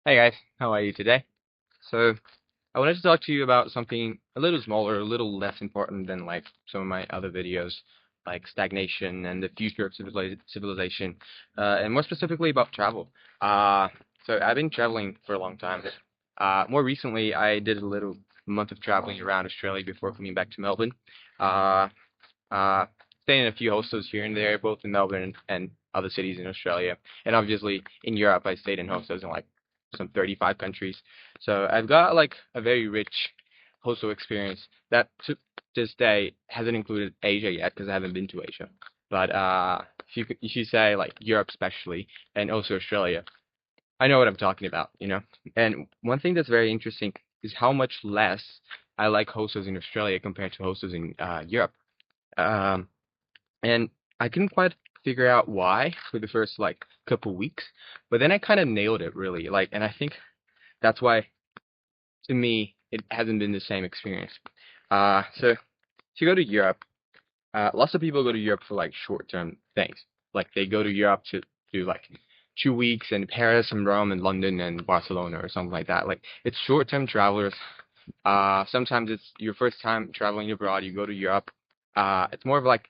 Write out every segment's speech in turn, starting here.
Hey guys, how are you today? So, I wanted to talk to you about something a little smaller, a little less important than like some of my other videos, like stagnation and the future of civilization, and more specifically about travel. Uh, so I've been traveling for a long time. More recently, I did a little month of traveling around Australia before coming back to Melbourne. Uh, uh, Staying in a few hostels here and there, both in Melbourne and other cities in Australia. And obviously in Europe, I stayed in hostels in like some 35 countries. So I've got like a very rich hostel experience that to this day hasn't included Asia yet because I haven't been to Asia. But if you say like Europe especially and also Australia, I know what I'm talking about. And one thing that's very interesting is how much less I like hostels in Australia compared to hostels in Europe. Um, and I couldn't quite figure out why for the first like couple weeks, but then I kind of nailed it really. And I think that's why to me it hasn't been the same experience. So if you go to Europe, lots of people go to Europe for like short-term things. Like they go to Europe to do like 2 weeks in Paris and Rome and London and Barcelona or something like that. Like it's short-term travelers. Sometimes it's your first time traveling abroad. You go to Europe. It's more of like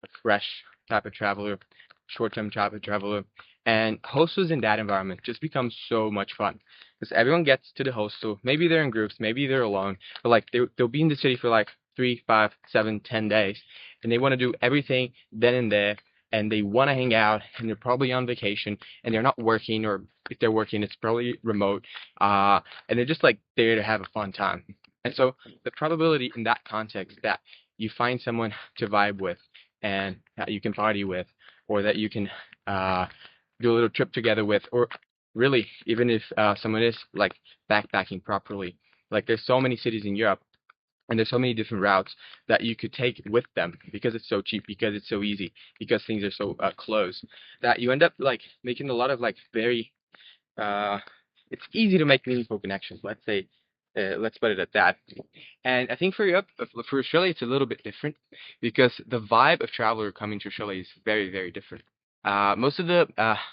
a fresh type of traveler, short-term type of traveler. And hostels in that environment just become so much fun because everyone gets to the hostel. Maybe they're in groups, maybe they're alone, but like they'll be in the city for like 3, 5, 7, 10 days, and they want to do everything then and there, and they want to hang out, and they're probably on vacation, and they're not working, or if they're working, it's probably remote, and they're just like there to have a fun time. And so the probability in that context that you find someone to vibe with and that you can party with, or that you can uh, do a little trip together with, or really, even if someone is like backpacking properly, like there's so many cities in Europe. And there's so many different routes that you could take with them because it's so cheap, because it's so easy, because things are so close that you end up like making a lot of like very uh, it's easy to make meaningful connections. Let's say, let's put it at that. And I think for Australia, it's a little bit different because the vibe of traveler coming to Australia is very, very different. Most of the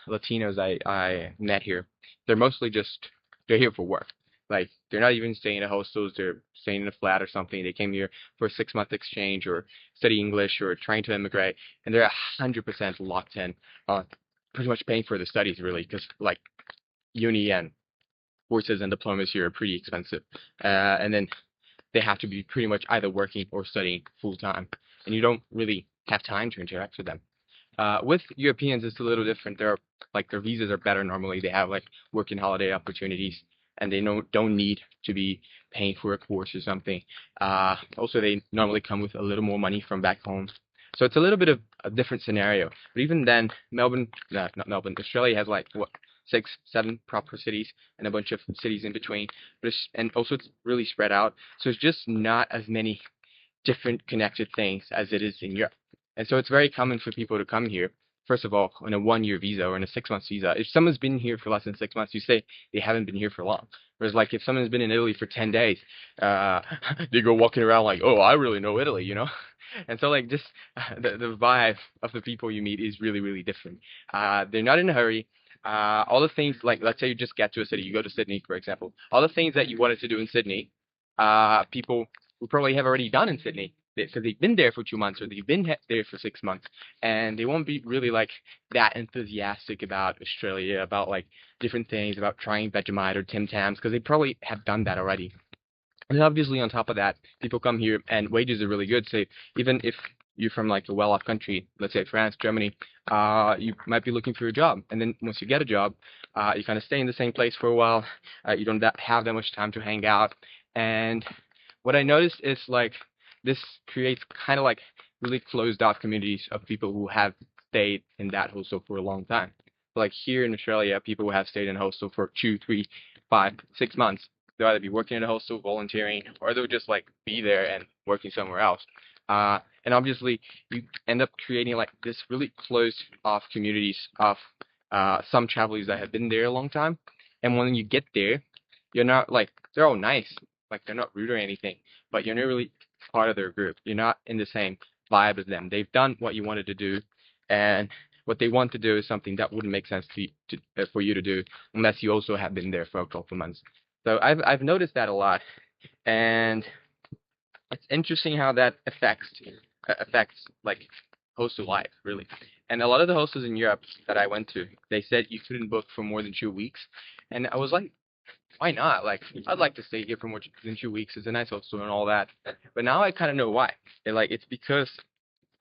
Latinos I met here, they're mostly just they're here for work. Like they're not even staying at hostels. They're staying in a flat or something. They came here for a 6 month exchange or study English or trying to immigrate, and they're 100% locked in on pretty much paying for the studies really, because like uni and courses and diplomas here are pretty expensive. And then they have to be pretty much either working or studying full time, and you don't really have time to interact with them. With Europeans, it's a little different. They're like their visas are better normally. They have like work and holiday opportunities, and they don't need to be paying for a course or something. Also, they normally come with a little more money from back home. So it's a little bit of a different scenario. But even then, Melbourne, no, not Melbourne, Australia has like what 6, 7 proper cities and a bunch of cities in between. And also it's really spread out. So it's just not as many different connected things as it is in Europe. And so it's very common for people to come here, first of all, on a 1 year visa or on a 6 month visa. If someone's been here for less than 6 months, you say they haven't been here for long. Whereas, like, if someone's been in Italy for 10 days, uh, they go walking around like, oh, I really know Italy. And so, like, just the vibe of the people you meet is really, really different. They're not in a hurry. All the things, like, let's say you just get to a city, you go to Sydney, for example, all the things that you wanted to do in Sydney, people who probably have already done in Sydney because they've been there for 2 months or they've been there for 6 months, and they won't be really like that enthusiastic about Australia, about like different things, about trying Vegemite or Tim Tams because they probably have done that already. And obviously, on top of that, people come here and wages are really good. So even if you're from like a well-off country, let's say France, Germany, you might be looking for a job. And then once you get a job, you kind of stay in the same place for a while. You don't have that much time to hang out. And what I noticed is like this creates kind of like really closed off communities of people who have stayed in that hostel for a long time. Like here in Australia, people who have stayed in a hostel for 2, 3, 5, 6 months, they'll either be working at a hostel, volunteering, or they'll just like be there and working somewhere else. And obviously, you end up creating like this really closed off communities of some travelers that have been there a long time. And when you get there, you're not like they're all nice, like they're not rude or anything, but you're not really part of their group. You're not in the same vibe as them. They've done what you wanted to do, and what they want to do is something that wouldn't make sense for you to do unless you also have been there for a couple of months. So I've noticed that a lot, and it's interesting how that affects like hostel life really. And a lot of the hostels in Europe that I went to, they said you couldn't book for more than 2 weeks, and I was like, why not? Like, I'd like to stay here for more than 2 weeks. It's a nice hostel and all that. But now I kind of know why. It's because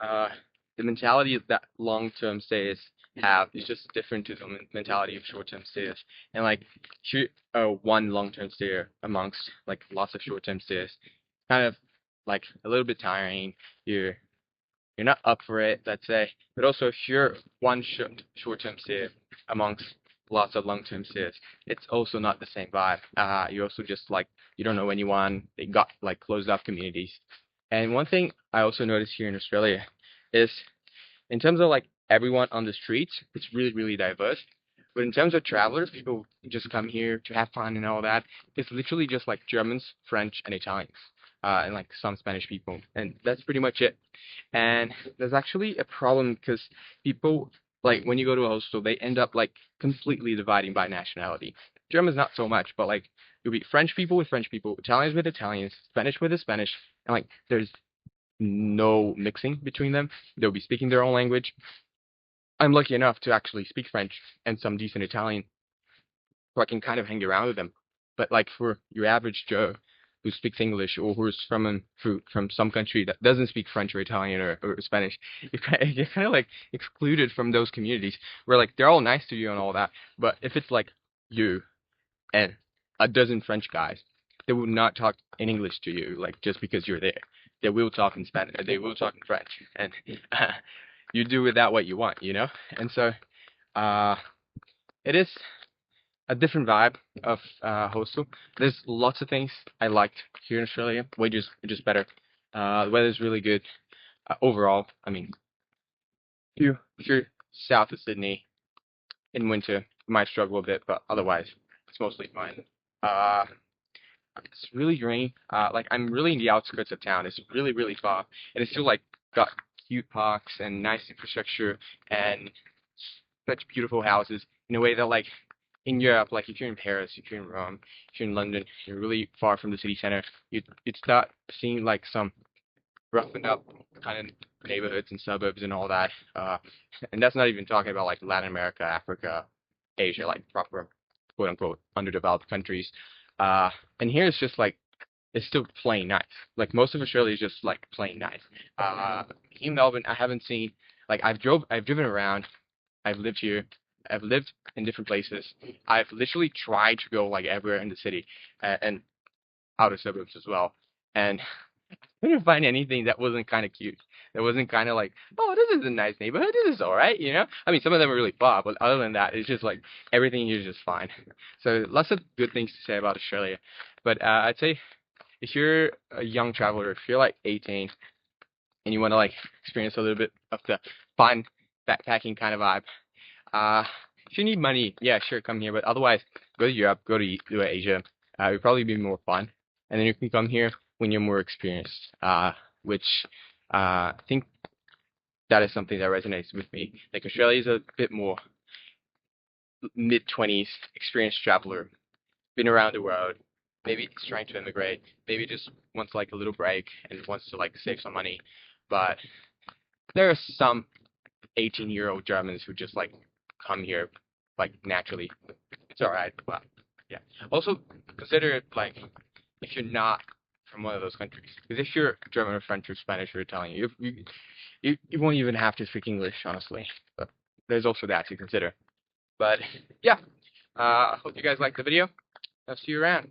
uh, the mentality that long-term stays have is just different to the mentality of short-term stays. And like, if you're one long-term stayer amongst like lots of short-term stays, kind of like a little bit tiring. You're not up for it, let's say. But also, if you're one short-term stayer amongst lots of long-term stays, it's also not the same vibe. You also just like you don't know anyone. They got like closed-off communities. And one thing I also noticed here in Australia is in terms of like everyone on the streets, it's really, really diverse. But in terms of travelers, people just come here to have fun and all that. It's literally just like Germans, French, and Italians, and like some Spanish people, and that's pretty much it. And there's actually a problem because people like when you go to a hostel, they end up like completely dividing by nationality. Germans not so much, but like you'll be French people with French people, Italians with Italians, Spanish with the Spanish, and like there's no mixing between them. They'll be speaking their own language. I'm lucky enough to actually speak French and some decent Italian, so I can kind of hang around with them. But like for your average Joe who speaks English or who's from some country that doesn't speak French or Italian or Spanish, you're kind of like excluded from those communities where like they're all nice to you and all that. But if it's like you and a dozen French guys, they will not talk in English to you like just because you're there. They will talk in Spanish. They will talk in French, and you do with that what you want, you know. And so, uh, it is a different vibe of hostel. There's lots of things I liked here in Australia. Wages are just better. The weather's really good overall. I mean, if you're south of Sydney in winter, you might struggle a bit, but otherwise, it's mostly fine. Uh, it's really rainy. Like I'm really in the outskirts of town. It's really, really far, and it's still like got cute parks and nice infrastructure and such beautiful houses in a way that like in Europe, like if you're in Paris, if you're in Rome, if you're in London, you're really far from the city center. You'd start seeing like some roughened up kind of neighborhoods and suburbs and all that. And that's not even talking about like Latin America, Africa, Asia, like proper quote unquote underdeveloped countries. And here it's just like it's still plain nice. Like most of Australia is just like plain nice. In Melbourne, I haven't seen like I've driven around. I've lived here. I've lived in different places. I've literally tried to go like everywhere in the city and outer suburbs as well. And I couldn't find anything that wasn't kind of cute. That wasn't kind of like, oh, this is a nice neighborhood. This is all right, you know. I mean, some of them are really far, but other than that, it's just like everything here is just fine. So lots of good things to say about Australia. But I'd say if you're a young traveler, if you're like 18 and you want to like experience a little bit of the fun backpacking kind of vibe, uh, if you need money, yeah, sure, come here. But otherwise, go to Europe, to Asia. It'll probably be more fun. And then you can come here when you're more experienced. Which I think that is something that resonates with me. Like Australia is a bit more mid-20s experienced traveler, been around the world. Maybe he's trying to immigrate. Maybe just wants like a little break and wants to like save some money. But there are some 18-year-old Germans who just like come here like naturally. It's all right. But yeah. Also consider it like if you're not from one of those countries, because if you're German or French or Spanish or Italian, you won't even have to speak English, honestly. But there's also that to consider. But yeah. I hope you guys liked the video. I'll see you around.